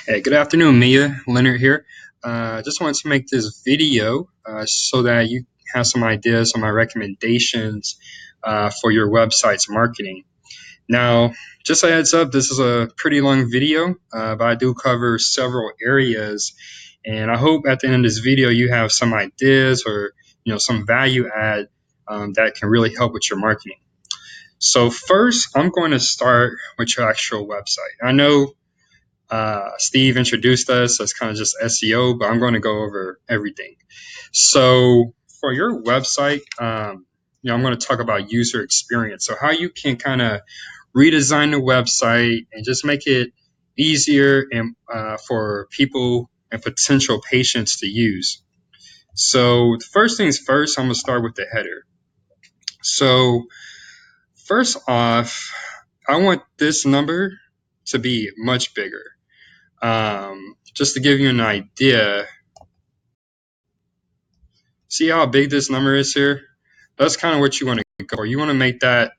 Hey, good afternoon, Mia. Leonard here. Just wanted to make this video so that you have some ideas on my recommendations for your website's marketing. Now, just a heads up, this is a pretty long video, but I do cover several areas, and I hope at the end of this video you have some ideas or some value add that can really help with your marketing. So first, I'm going to start with your actual website. I know Steve introduced us as kind of just SEO, but I'm going to go over everything. So for your website, I'm going to talk about user experience. So how you can kind of redesign the website and just make it easier and for people and potential patients to use. So first things first, I'm going to start with the header. So first off, I want this number to be much bigger. Just to give you an idea, see how big this number is here? That's kind of what you want to go for. You want to make that,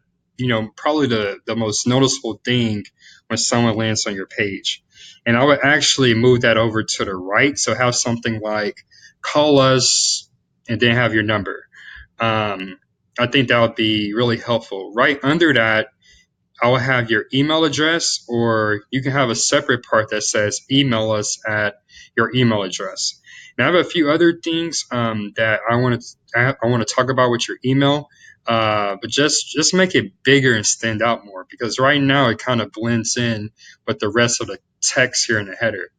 probably the most noticeable thing when someone lands on your page. And I would actually move that over to the right. So have something like call us and then have your number. I think that would be really helpful. Right under that, I will have your email address, or you can have a separate part that says email us at your email address. Now, I have a few other things that I want to talk about with your email, but just make it bigger and stand out more, because right now it kind of blends in with the rest of the text here in the header.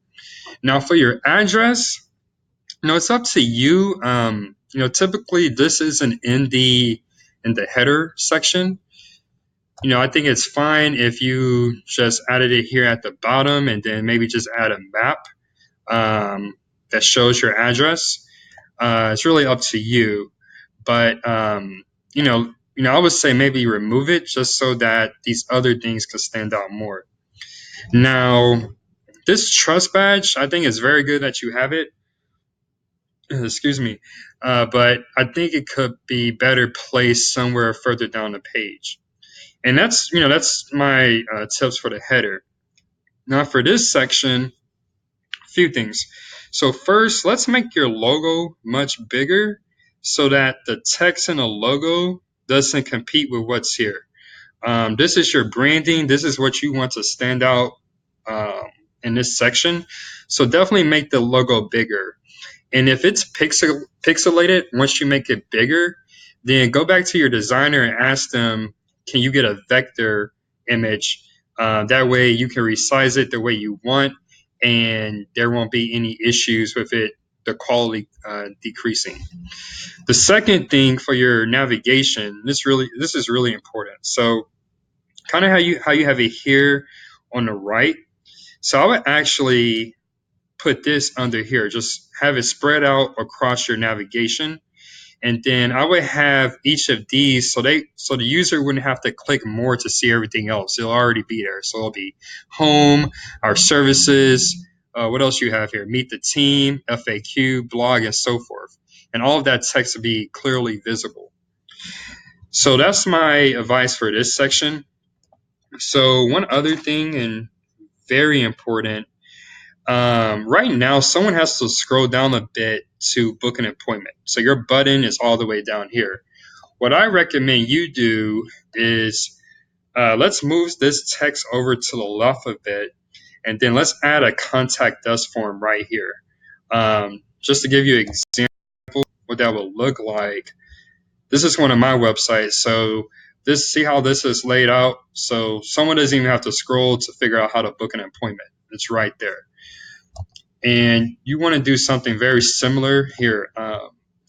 Now, for your address, it's up to you. Typically this isn't in the header section. I think it's fine if you just added it here at the bottom and then maybe just add a map that shows your address. It's really up to you, but I would say maybe remove it just so that these other things could stand out more. Now, this trust badge, I think it's very good that you have it. Excuse me, but I think it could be better placed somewhere further down the page. And that's my tips for the header. Now for this section, a few things. So first, let's make your logo much bigger so that the text in the logo doesn't compete with what's here. This is your branding. This is what you want to stand out in this section. So definitely make the logo bigger. And if it's pixelated, once you make it bigger, then go back to your designer and ask them, can you get a vector image? That way you can resize it the way you want, and there won't be any issues with it, the quality decreasing. The second thing for your navigation, this is really important. So kind of how you have it here on the right. So I would actually put this under here, just have it spread out across your navigation. And then I would have each of these so the user wouldn't have to click more to see everything else. It'll already be there. So it'll be home, our services, what else you have here? Meet the team, FAQ, blog, and so forth. And all of that text will be clearly visible. So that's my advice for this section. So one other thing, and very important, right now, someone has to scroll down a bit to book an appointment. So your button is all the way down here. What I recommend you do is let's move this text over to the left a bit, and then let's add a contact us form right here. Just to give you an example what that will look like. This is one of my websites. So see how this is laid out? So someone doesn't even have to scroll to figure out how to book an appointment. It's right there. And you want to do something very similar here.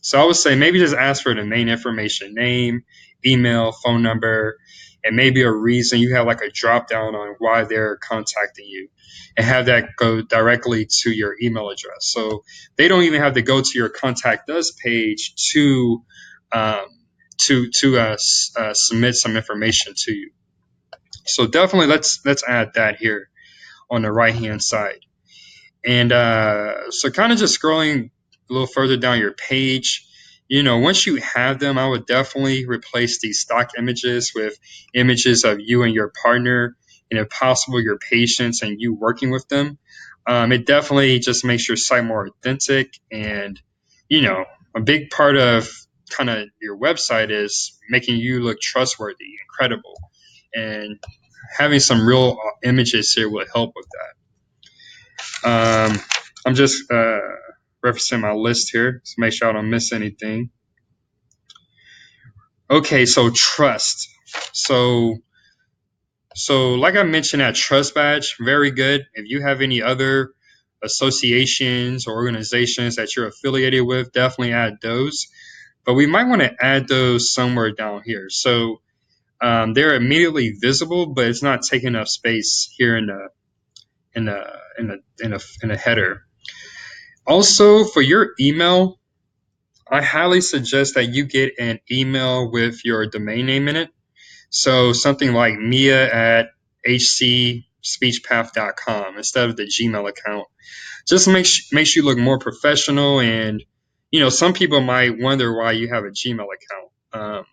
So I would say maybe just ask for the main information, name, email, phone number, and maybe a reason. You have like a drop down on why they're contacting you, and have that go directly to your email address. So they don't even have to go to your contact us page to submit some information to you. So definitely let's add that here on the right hand side. And so kind of just scrolling a little further down your page, once you have them, I would definitely replace these stock images with images of you and your partner, and if possible, your patients and you working with them. It definitely just makes your site more authentic. And, a big part of kind of your website is making you look trustworthy and credible. And having some real images here will help with that. I'm just referencing my list here to make sure I don't miss anything. Okay, so trust. So like I mentioned, that trust badge, very good. If you have any other associations or organizations that you're affiliated with, definitely add those. But we might want to add those somewhere down here. So they're immediately visible, but it's not taking up space here in the header. Also, for your email, I highly suggest that you get an email with your domain name in it. So something like mia@hcspeechpath.com instead of the Gmail account. Just makes you look more professional. And, some people might wonder why you have a Gmail account.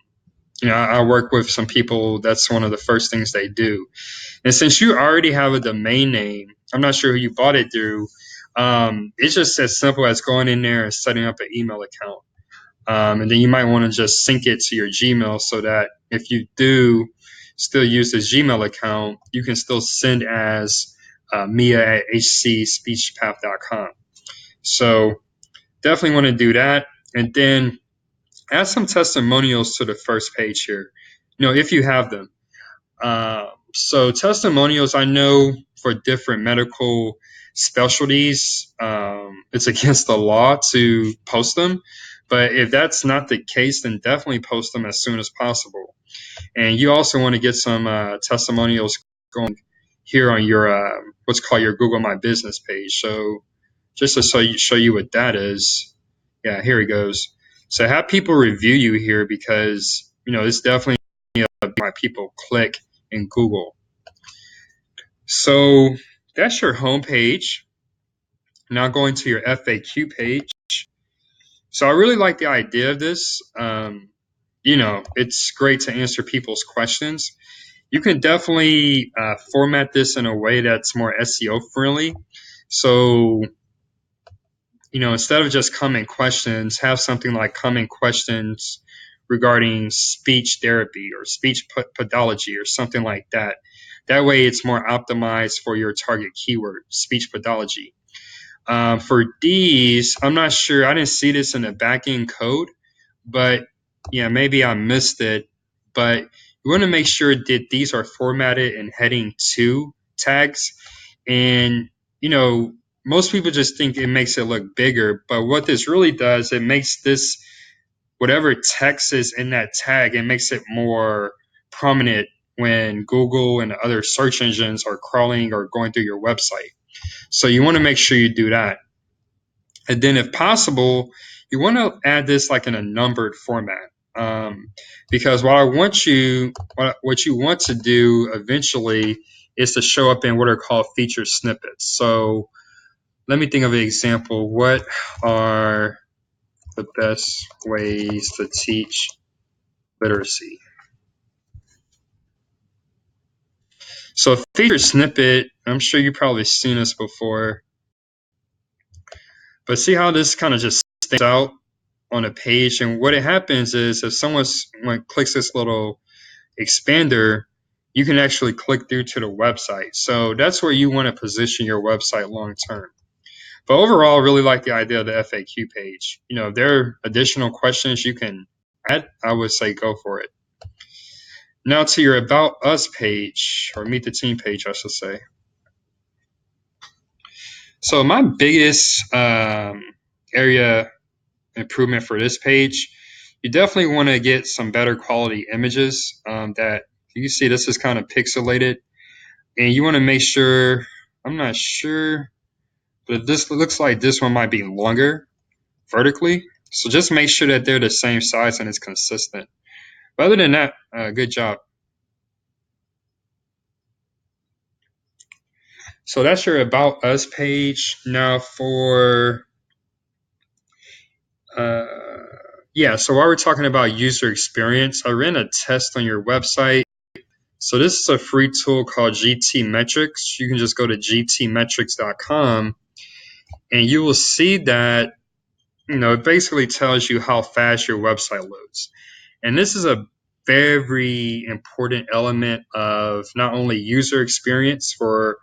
I work with some people, that's one of the first things they do. And since you already have a domain name, I'm not sure who you bought it through. It's just as simple as going in there and setting up an email account. And then you might want to just sync it to your Gmail so that if you do still use the Gmail account, you can still send as mia@hcspeechpath.com. So definitely want to do that. And then add some testimonials to the first page here, if you have them. So testimonials, I know for different medical specialties, it's against the law to post them. But if that's not the case, then definitely post them as soon as possible. And you also want to get some testimonials going here on your what's called your Google My Business page. So just to show you what that is, yeah, here it goes. So have people review you here because it's definitely why people click in Google. So that's your home page. Now going to your FAQ page. So I really like the idea of this. It's great to answer people's questions. You can definitely format this in a way that's more SEO friendly. So, instead of just common questions, have something like common questions regarding speech therapy or speech pathology or something like that. That way it's more optimized for your target keyword, speech pathology. For these, I'm not sure. I didn't see this in the back-end code, but yeah, maybe I missed it. But you want to make sure that these are formatted in heading 2 tags. And, most people just think it makes it look bigger. But what this really does, it makes this, whatever text is in that tag, it makes it more prominent when Google and other search engines are crawling or going through your website. So you want to make sure you do that. And then if possible, you want to add this like in a numbered format. Because what you want to do eventually is to show up in what are called featured snippets. So let me think of an example. What are the best ways to teach literacy? So a featured snippet, I'm sure you've probably seen this before. But see how this kind of just stands out on a page? And what it happens is if someone clicks this little expander, you can actually click through to the website. So that's where you want to position your website long term. But overall, I really like the idea of the FAQ page. If there are additional questions you can add, I would say go for it. Now to your About Us page, or Meet the Team page, I should say. So my biggest area improvement for this page, you definitely want to get some better quality images that you see. This is kind of pixelated, and you want to make sure, I'm not sure, but this looks like this one might be longer vertically. So just make sure that they're the same size and it's consistent. But other than that, good job. So that's your About Us page. Now for, so while we're talking about user experience, I ran a test on your website. So this is a free tool called GT Metrics. You can just go to gtmetrics.com and you will see that, it basically tells you how fast your website loads. And this is a very important element of not only user experience for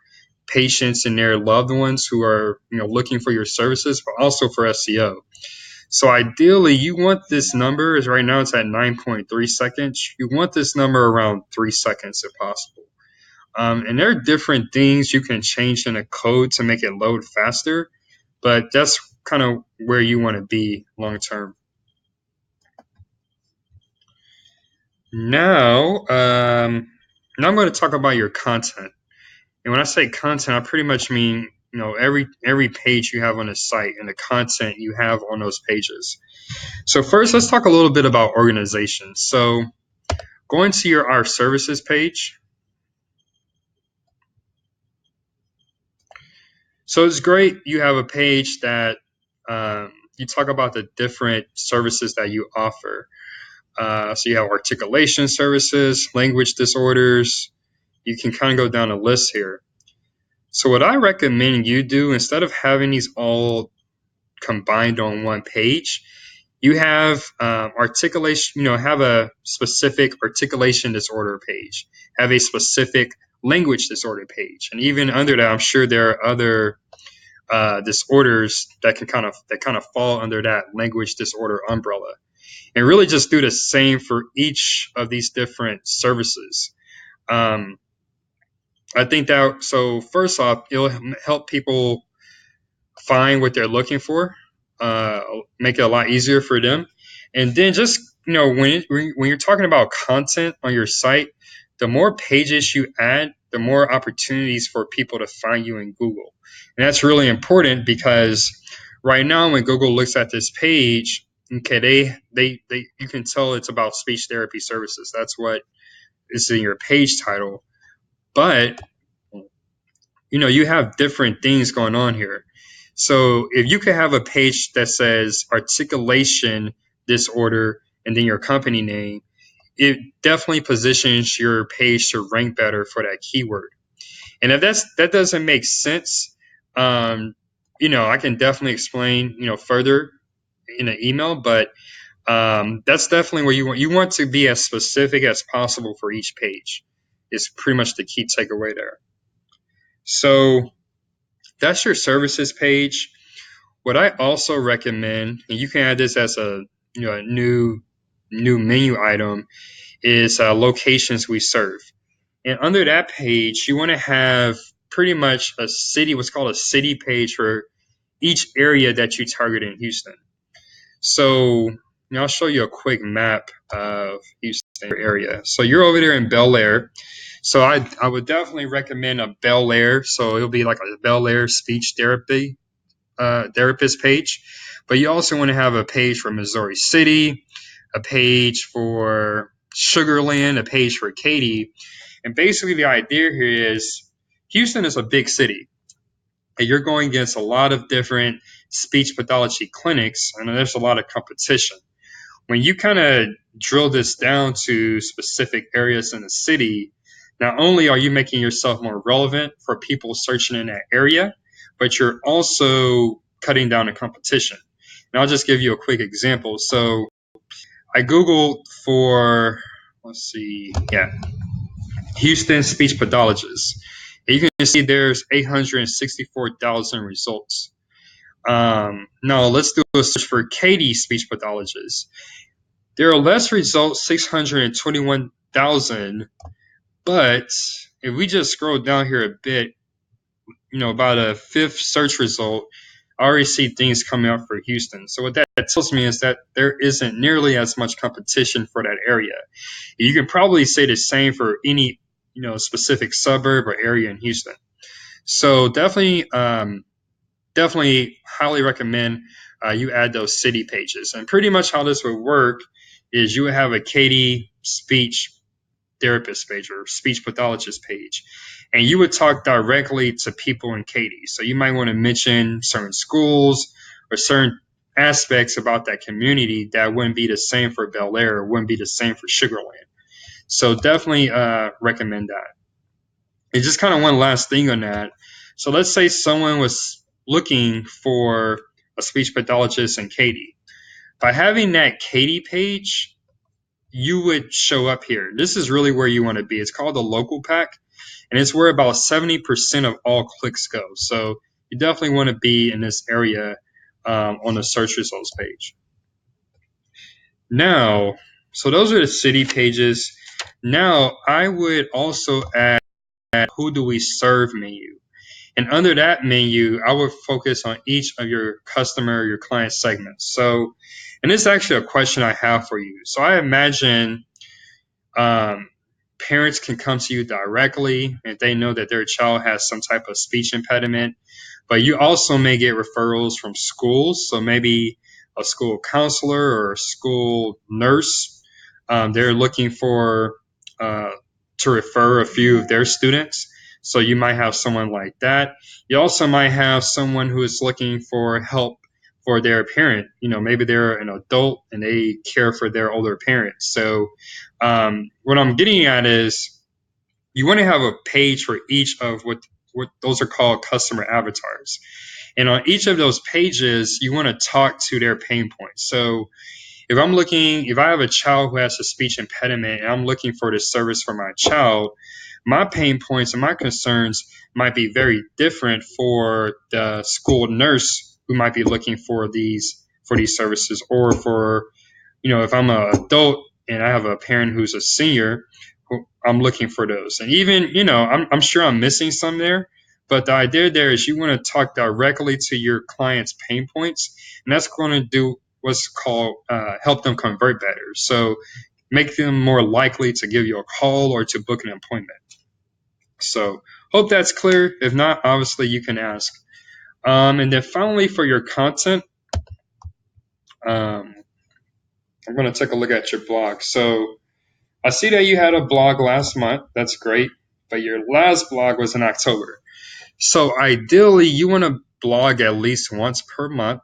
patients and their loved ones who are, looking for your services, but also for SEO. So ideally, you want this number, is right now it's at 9.3 seconds. You want this number around 3 seconds if possible. And there are different things you can change in a code to make it load faster, but that's kind of where you want to be long term. Now I'm going to talk about your content. And when I say content, I pretty much mean, every page you have on a site and the content you have on those pages. So first, let's talk a little bit about organization. So going to our services page. So it's great you have a page that you talk about the different services that you offer. So you have articulation services, language disorders. You can kind of go down a list here. So what I recommend you do, instead of having these all combined on one page, you have articulation, have a specific articulation disorder page, have a specific language disorder page. And even under that, I'm sure there are other disorders that kind of fall under that language disorder umbrella. And really just do the same for each of these different services. I think that, so first off, it'll help people find what they're looking for, make it a lot easier for them. And then just, when you're talking about content on your site, the more pages you add, the more opportunities for people to find you in Google. And that's really important because right now when Google looks at this page, okay, they you can tell it's about speech therapy services. That's what is in your page title. But, you have different things going on here. So if you could have a page that says articulation disorder and then your company name, it definitely positions your page to rank better for that keyword. And if that doesn't make sense, I can definitely explain, further in an email, but that's definitely where you want to be as specific as possible for each page. Is pretty much the key takeaway there. So that's your services page. What I also recommend, and you can add this as a new menu item, is locations we serve. And under that page, you want to have pretty much what's called a city page for each area that you target in Houston. So I'll show you a quick map of Houston area. So you're over there in Bel Air. So I would definitely recommend a Bel Air. So it'll be like a Bel Air speech therapist page. But you also want to have a page for Missouri City, a page for Sugar Land, a page for Katy. And basically the idea here is Houston is a big city. And you're going against a lot of different speech pathology clinics, and there's a lot of competition. When you kind of drill this down to specific areas in the city, not only are you making yourself more relevant for people searching in that area, but you're also cutting down the competition. And I'll just give you a quick example. So I Googled for, Houston speech pathologist. And you can see there's 864,000 results. Now let's do a search for Katy speech pathologist. There are less results, 621,000. But if we just scroll down here a bit, about a fifth search result, I already see things coming up for Houston. So what that tells me is that there isn't nearly as much competition for that area. You can probably say the same for any, specific suburb or area in Houston. So definitely highly recommend you add those city pages. And pretty much how this would work is you would have a Katy speech therapist page or speech pathologist page, and you would talk directly to people in Katy. So you might want to mention certain schools or certain aspects about that community that wouldn't be the same for Bel Air or wouldn't be the same for Sugar Land. So definitely recommend that. And just kind of one last thing on that. So let's say someone was looking for a speech pathologist in Katy. By having that Katy page, you would show up here. This is really where you want to be. It's called the local pack, and it's where about 70% of all clicks go. So you definitely want to be in this area on the search results page. Now, so those are the city pages. Now, I would also add who do we serve menu. And under that menu, I would focus on each of your customer, your client segments. So, and this is actually a question I have for you. So I imagine parents can come to you directly if they know that their child has some type of speech impediment, but you also may get referrals from schools. So maybe a school counselor or a school nurse, they're looking for to refer a few of their students. So you might have someone like that. You also might have someone who is looking for help for their parent. Maybe they're an adult and they care for their older parents. So what I'm getting at is you want to have a page for each of what those are called customer avatars. And on each of those pages, you want to talk to their pain points. So if I have a child who has a speech impediment and I'm looking for this service for my child, my pain points and my concerns might be very different for the school nurse who might be looking for these services, or for, if I'm an adult and I have a parent who's a senior, I'm looking for those. And even, I'm sure I'm missing some there, but the idea there is you want to talk directly to your client's pain points, and that's going to do what's called help them convert better. So make them more likely to give you a call or to book an appointment. So hope that's clear. If not, obviously you can ask. And then finally, for your content, I'm going to take a look at your blog. So I see that you had a blog last month. That's great. But your last blog was in October. So ideally, you want to blog at least once per month.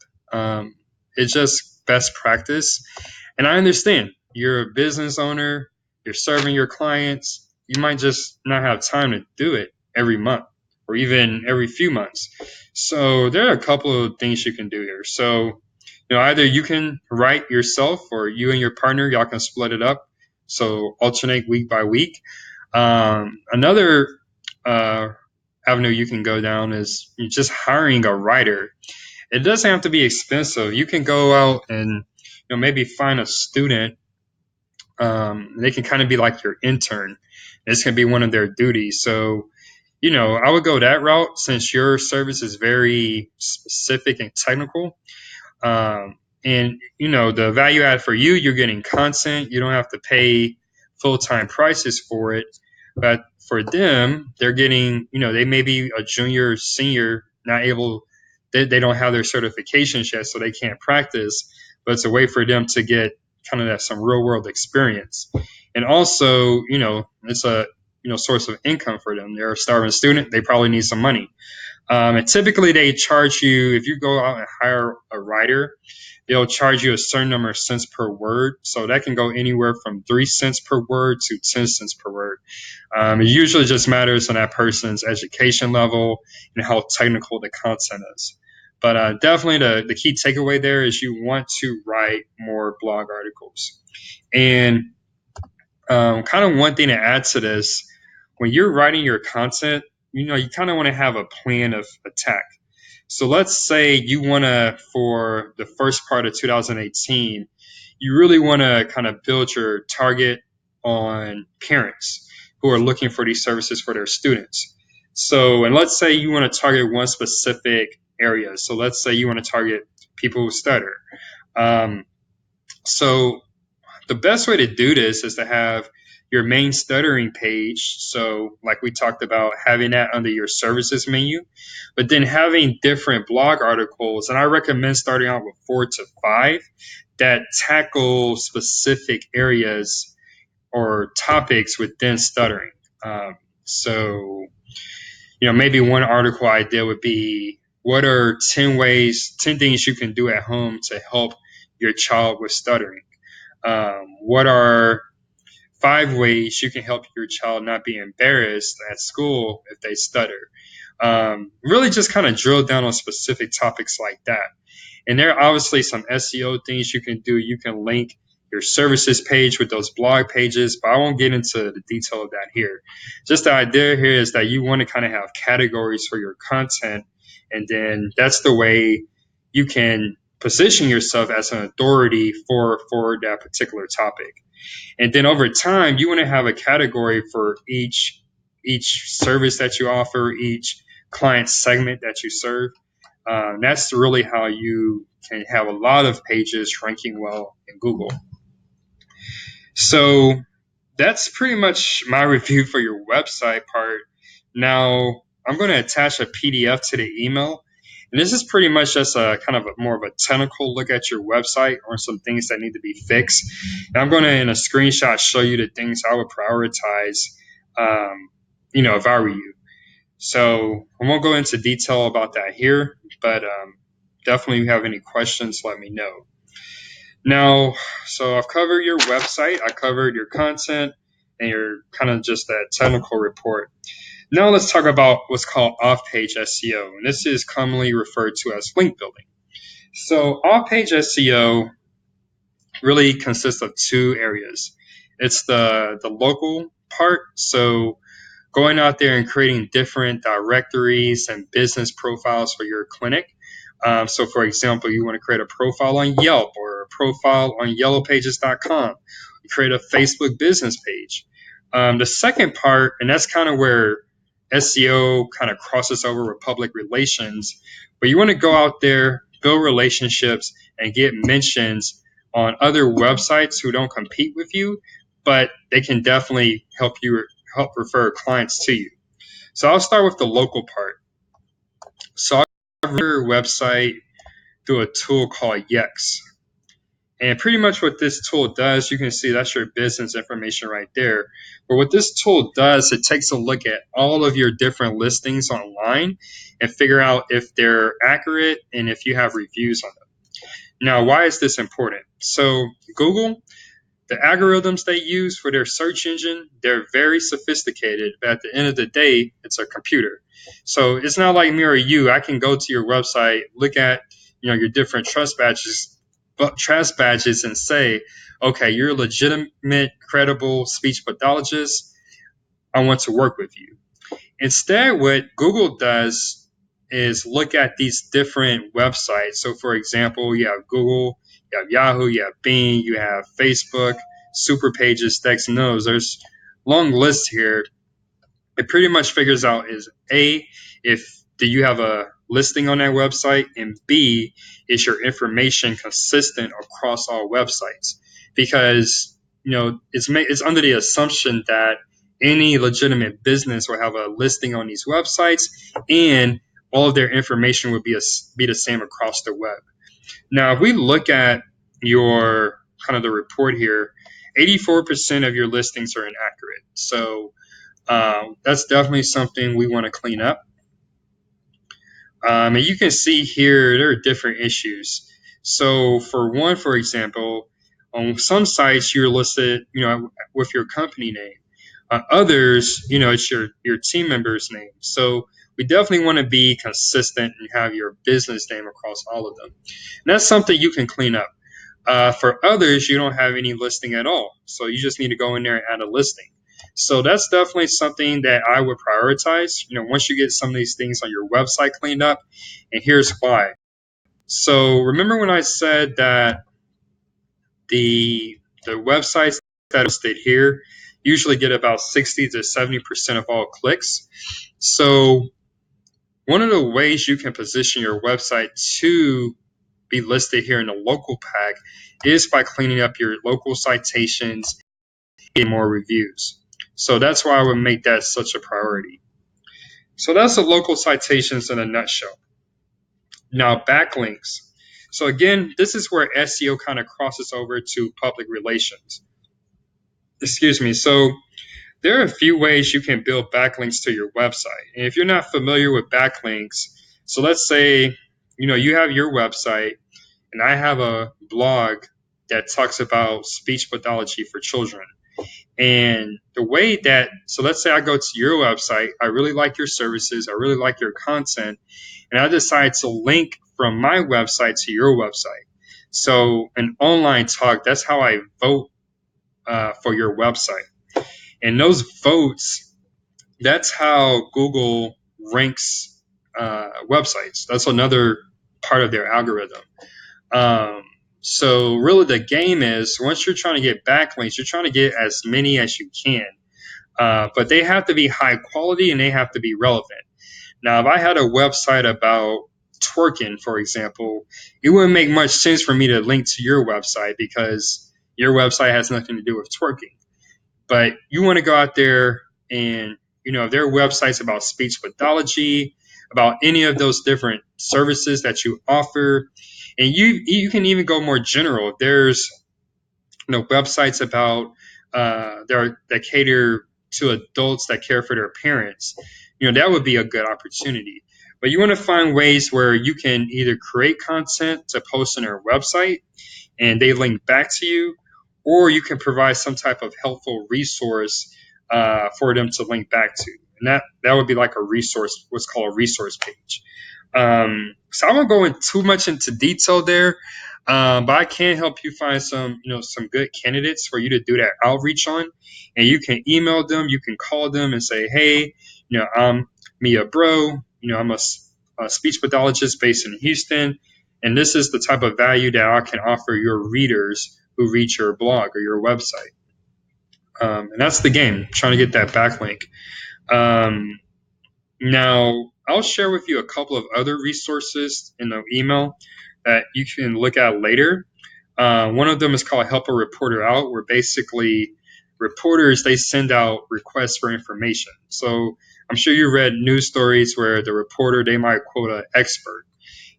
It's just best practice. And I understand you're a business owner, you're serving your clients. You might just not have time to do it every month or even every few months. So there are a couple of things you can do here. So, either you can write yourself or you and your partner, y'all can split it up. So alternate week by week. Another avenue you can go down is just hiring a writer. It doesn't have to be expensive. You can go out and maybe find a student. They can kind of be like your intern. This can be one of their duties. So, I would go that route since your service is very specific and technical. And the value add for you, you're getting content. You don't have to pay full-time prices for it. But for them, they're getting, they may be a junior, senior, not able, they don't have their certifications yet, so they can't practice. But it's a way for them to get kind of that some real world experience. And also, it's a source of income for them. They're a starving student. They probably need some money. And typically they charge you, if you go out and hire a writer, they'll charge you a certain number of cents per word. So that can go anywhere from 3 cents per word to 10 cents per word. It usually just matters on that person's education level and how technical the content is. But definitely the key takeaway there is you want to write more blog articles. And kind of one thing to add to this, when you're writing your content, you kind of want to have a plan of attack. So let's say you want to, for the first part of 2018, you really want to kind of build your target on parents who are looking for these services for their students. So, and let's say you want to target one specific area. So let's say you want to target people who stutter. So the best way to do this is to have your main stuttering page. So like we talked about, having that under your services menu, but then having different blog articles. And I recommend starting out with 4 to 5 that tackle specific areas or topics within stuttering. So, maybe one article idea would be, what are 10 things you can do at home to help your child with stuttering? What are 5 ways you can help your child not be embarrassed at school if they stutter. Really just kind of drill down on specific topics like that. And there are obviously some SEO things you can do. You can link your services page with those blog pages, but I won't get into the detail of that here. Just the idea here is that you want to kind of have categories for your content, and then that's the way you can position yourself as an authority for that particular topic. And then over time, you want to have a category for each service that you offer, each client segment that you serve. That's really how you can have a lot of pages ranking well in Google. So that's pretty much my review for your website part. Now, I'm going to attach a PDF to the email. And this is pretty much just a kind of more of a technical look at your website or some things that need to be fixed. And I'm going to, in a screenshot, show you the things I would prioritize, if I were you. So I won't go into detail about that here, but definitely if you have any questions, let me know. Now, so I've covered your website, I covered your content, and your kind of just that technical report. Now let's talk about what's called off-page SEO, and this is commonly referred to as link building. So off-page SEO really consists of 2 areas. It's the local part, so going out there and creating different directories and business profiles for your clinic. So for example, you want to create a profile on Yelp or a profile on yellowpages.com. You create a Facebook business page. The second part, and that's kind of where SEO kind of crosses over with public relations, but you want to go out there, build relationships, and get mentions on other websites who don't compete with you, but they can definitely help refer clients to you. So I'll start with the local part. So I'll cover your website through a tool called Yext. And pretty much what this tool does, you can see that's your business information right there. But what this tool does, it takes a look at all of your different listings online and figure out if they're accurate and if you have reviews on them. Now, why is this important? So Google, the algorithms they use for their search engine, they're very sophisticated, but at the end of the day, it's a computer. So it's not like me or you. I can go to your website, look at your different trust badges and say, okay, you're a legitimate, credible speech pathologist. I want to work with you. Instead, what Google does is look at these different websites. So for example, you have Google, you have Yahoo, you have Bing, you have Facebook, Superpages, Dex, Knows. There's long lists here. It pretty much figures out is A, do you have a listing on that website, and B, is your information consistent across all websites? Because it's under the assumption that any legitimate business will have a listing on these websites, and all of their information would be the same across the web. Now, if we look at your kind of the report here, 84% of your listings are inaccurate. So that's definitely something we want to clean up. And you can see here there are different issues. So for example, on some sites you're listed, with your company name. Others, it's your team member's name. So we definitely want to be consistent and have your business name across all of them. And that's something you can clean up. For others, you don't have any listing at all. So you just need to go in there and add a listing. So that's definitely something that I would prioritize, once you get some of these things on your website cleaned up. And here's why. So remember when I said that the websites that are listed here usually get about 60 to 70% of all clicks. So one of the ways you can position your website to be listed here in the local pack is by cleaning up your local citations and more reviews. So that's why I would make that such a priority. So that's the local citations in a nutshell. Now, backlinks. So again, this is where SEO kind of crosses over to public relations. Excuse me. So there are a few ways you can build backlinks to your website. And if you're not familiar with backlinks, so let's say, you have your website and I have a blog that talks about speech pathology for children. And the way that, so let's say I go to your website, I really like your services, I really like your content, and I decide to link from my website to your website. So an online talk, that's how I vote for your website. And those votes, that's how Google ranks websites. That's another part of their algorithm. So really the game is, once you're trying to get backlinks, you're trying to get as many as you can. But they have to be high quality and they have to be relevant. Now, if I had a website about twerking, for example, it wouldn't make much sense for me to link to your website because your website has nothing to do with twerking. But you want to go out there and, if their website's about speech pathology, about any of those different services that you offer, and you can even go more general. There's websites about that cater to adults that care for their parents. That would be a good opportunity. But you want to find ways where you can either create content to post on their website and they link back to you, or you can provide some type of helpful resource for them to link back to. And that would be like a resource, what's called a resource page. So I won't go in too much into detail there, but I can help you find some good candidates for you to do that outreach on. And you can email them, you can call them and say, hey, I'm Mia Bro, I'm a speech pathologist based in Houston, and this is the type of value that I can offer your readers who read your blog or your website. And that's the game, trying to get that backlink. Now, I'll share with you a couple of other resources in the email that you can look at later. One of them is called Help a Reporter Out, where basically reporters, they send out requests for information. So I'm sure you read news stories where the reporter, they might quote an expert.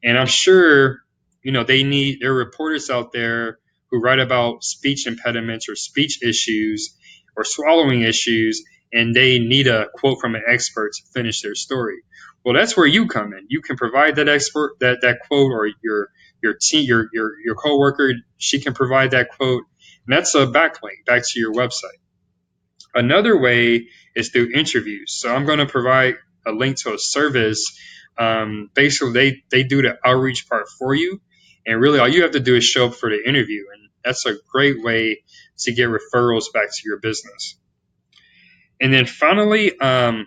And I'm sure, there are reporters out there who write about speech impediments or speech issues or swallowing issues, and they need a quote from an expert to finish their story. Well, that's where you come in. You can provide that expert that quote, or your team, your coworker, she can provide that quote, and that's a backlink back to your website. Another way is through interviews. So I'm going to provide a link to a service. Basically, they do the outreach part for you, and really all you have to do is show up for the interview, and that's a great way to get referrals back to your business. And then finally, and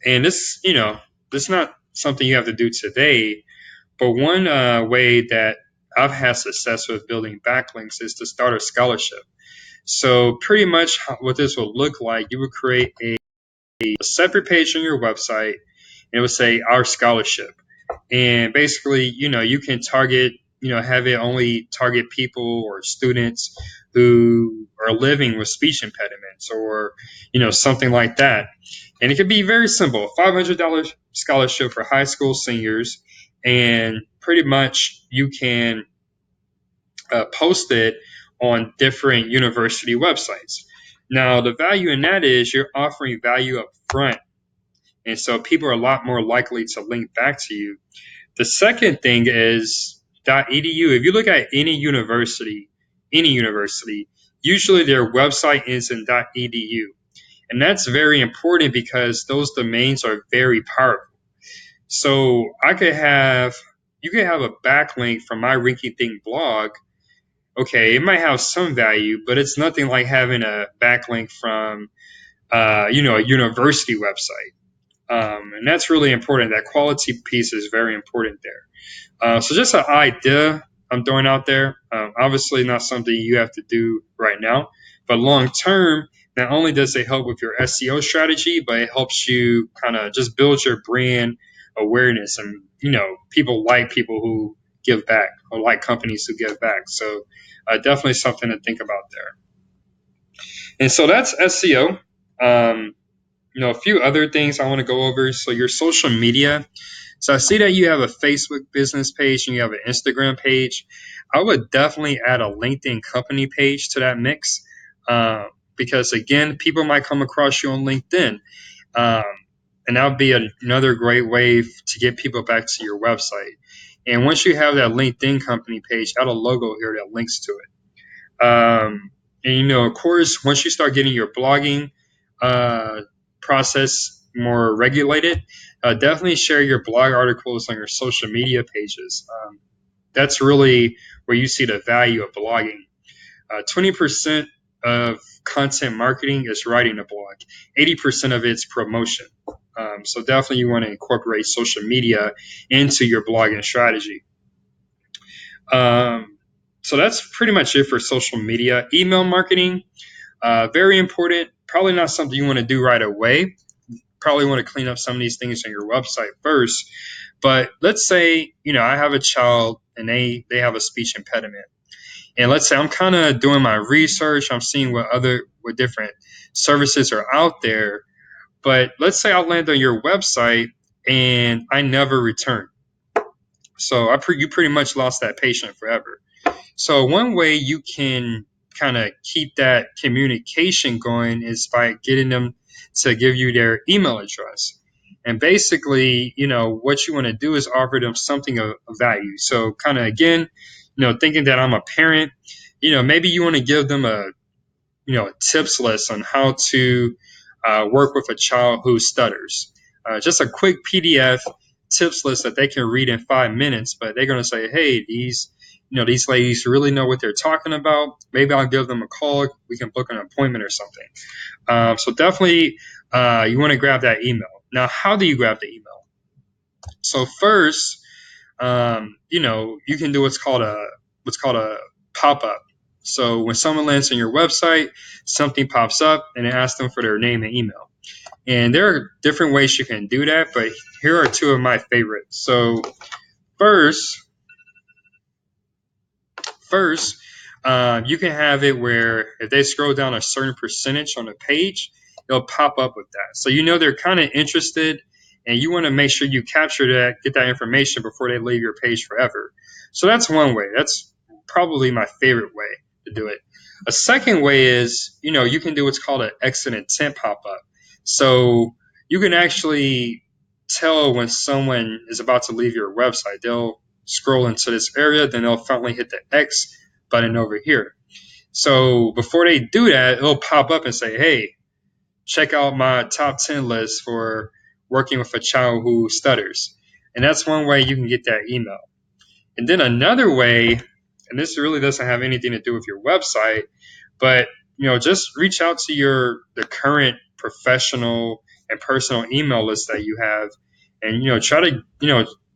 this is not something you have to do today, but one way that I've had success with building backlinks is to start a scholarship. So pretty much what this will look like, you would create a separate page on your website, and it would say Our Scholarship. And basically, you can target, have it only target people or students who are living with speech impediments or, something like that. And it could be very simple, $500 scholarship for high school seniors. And pretty much you can post it on different university websites. Now, the value in that is you're offering value up front. And so people are a lot more likely to link back to you. The second thing is .edu. If you look at any university, usually their website is in .edu. And that's very important because those domains are very powerful. So you could have a backlink from my Rinky Think blog. Okay, it might have some value, but it's nothing like having a backlink from, a university website. And that's really important. That quality piece is very important there. So just an idea I'm throwing out there. Obviously not something you have to do right now, but long term, not only does it help with your SEO strategy, but it helps you kind of just build your brand awareness. And, people like people who give back or like companies who give back. So definitely something to think about there. And so that's SEO. A few other things I want to go over. So your social media. So I see that you have a Facebook business page and you have an Instagram page. I would definitely add a LinkedIn company page to that mix because, again, people might come across you on LinkedIn. And that would be another great way to get people back to your website. And once you have that LinkedIn company page, add a logo here that links to it. And, of course, once you start getting your blogging process more regulated, definitely share your blog articles on your social media pages. That's really where you see the value of blogging. 20% of content marketing is writing a blog. 80% of it's promotion. So definitely you want to incorporate social media into your blogging strategy. So that's pretty much it for social media. Email marketing, very important. Probably not something you want to do right away. Probably want to clean up some of these things on your website first. But let's say, I have a child and they have a speech impediment. And let's say I'm kind of doing my research. I'm seeing what different services are out there. But let's say I land on your website and I never return. So you pretty much lost that patient forever. So one way you can kind of keep that communication going is by getting them to give you their email address. And basically, what you want to do is offer them something of value. So kind of, again, thinking that I'm a parent, maybe you want to give them a tips list on how to work with a child who stutters. Just a quick PDF tips list that they can read in 5 minutes, but they're going to say, hey, these ladies really know what they're talking about. Maybe I'll give them a call. We can book an appointment or something. So definitely you want to grab that email. Now, how do you grab the email? So first, you can do what's called a pop-up. So when someone lands on your website, something pops up and it asks them for their name and email. And there are different ways you can do that, but here are two of my favorites. So first, you can have it where if they scroll down a certain percentage on the page, it'll pop up with that. So they're kind of interested, and you want to make sure you capture that, get that information before they leave your page forever. So that's one way. That's probably my favorite way to do it. A second way is, you can do what's called an exit intent pop-up. So you can actually tell when someone is about to leave your website. They'll scroll into this area, then they'll finally hit the X button over here. So before they do that, it'll pop up and say, hey, check out my top 10 list for working with a child who stutters. And that's one way you can get that email. And then another way, and this really doesn't have anything to do with your website, but just reach out to the current professional and personal email list that you have, and try to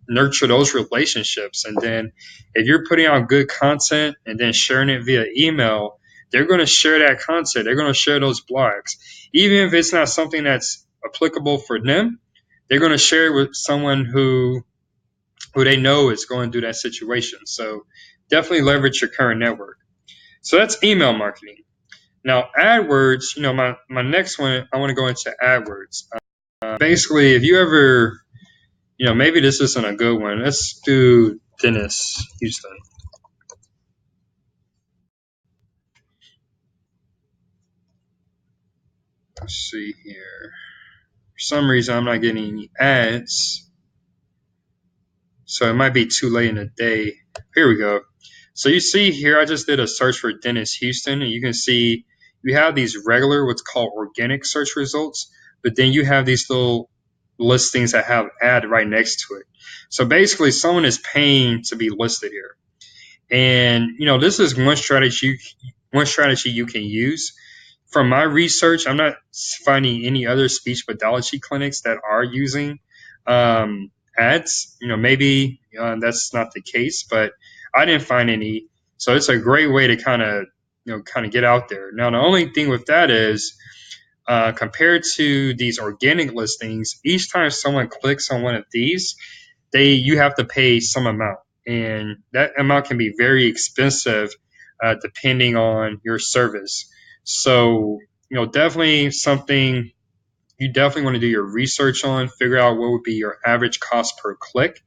nurture those relationships. And then if you're putting out good content and then sharing it via email, they're going to share that content. They're going to share those blogs, even if it's not something that's applicable for them. They're going to share it with someone who they know is going through that situation. So definitely leverage your current network. So that's email marketing. Now, AdWords, my next one, I want to go into AdWords. Basically, if you ever, maybe this isn't a good one. Let's do Dennis Houston. Let's see here. For some reason, I'm not getting any ads. So it might be too late in the day. Here we go. So you see here, I just did a search for Dennis Houston, and you can see you have these regular, what's called organic search results, but then you have these little listings that have ad right next to it. So basically, someone is paying to be listed here. And, this is one strategy you can use. From my research, I'm not finding any other speech pathology clinics that are using ads. Maybe that's not the case, but I didn't find any. So it's a great way to kind of get out there. Now, the only thing with that is compared to these organic listings, each time someone clicks on one of these, you have to pay some amount, and that amount can be very expensive depending on your service. So, definitely something you definitely want to do your research on, figure out what would be your average cost per click,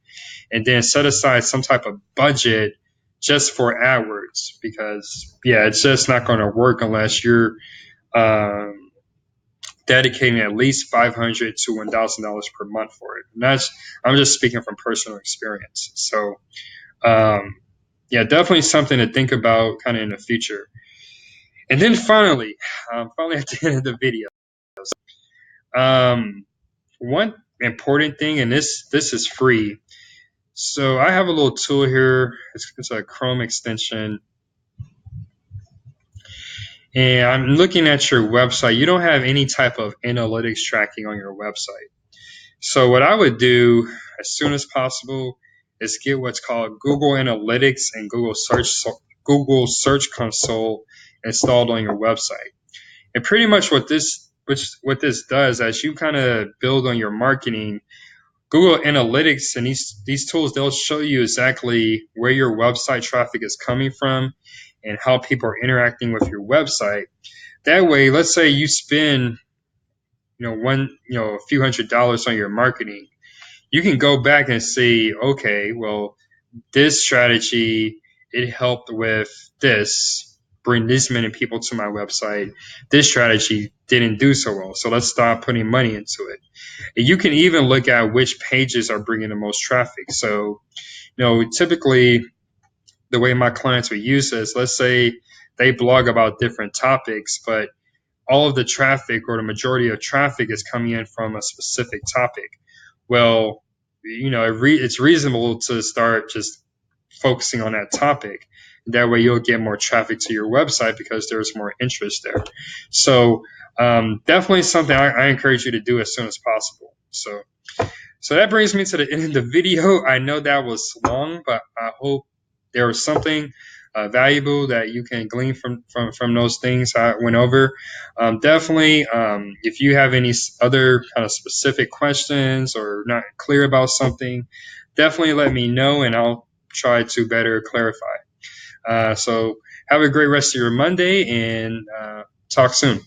and then set aside some type of budget just for AdWords, because, it's just not going to work unless you're dedicating at least $500 to $1,000 per month for it. And I'm just speaking from personal experience. So, definitely something to think about kind of in the future. And then finally at the end of the video, one important thing, and this is free. So I have a little tool here. It's a Chrome extension. And I'm looking at your website. You don't have any type of analytics tracking on your website. So what I would do as soon as possible is get what's called Google Analytics and Google Search Console installed on your website. And pretty much what this does, as you kind of build on your marketing, Google Analytics and these tools, they'll show you exactly where your website traffic is coming from and how people are interacting with your website. That way, let's say you spend a few $100s on your marketing, you can go back and see, okay, well, this strategy, it helped with this, bring this many people to my website. This strategy didn't do so well, so let's stop putting money into it. And you can even look at which pages are bringing the most traffic. So, typically the way my clients would use this, let's say they blog about different topics, but all of the traffic or the majority of traffic is coming in from a specific topic. Well, it's reasonable to start just focusing on that topic. That way you'll get more traffic to your website because there's more interest there. So definitely something I encourage you to do as soon as possible. So that brings me to the end of the video. I know that was long, but I hope there was something valuable that you can glean from those things I went over. Definitely, if you have any other kind of specific questions or not clear about something, definitely let me know and I'll try to better clarify. So have a great rest of your Monday and talk soon.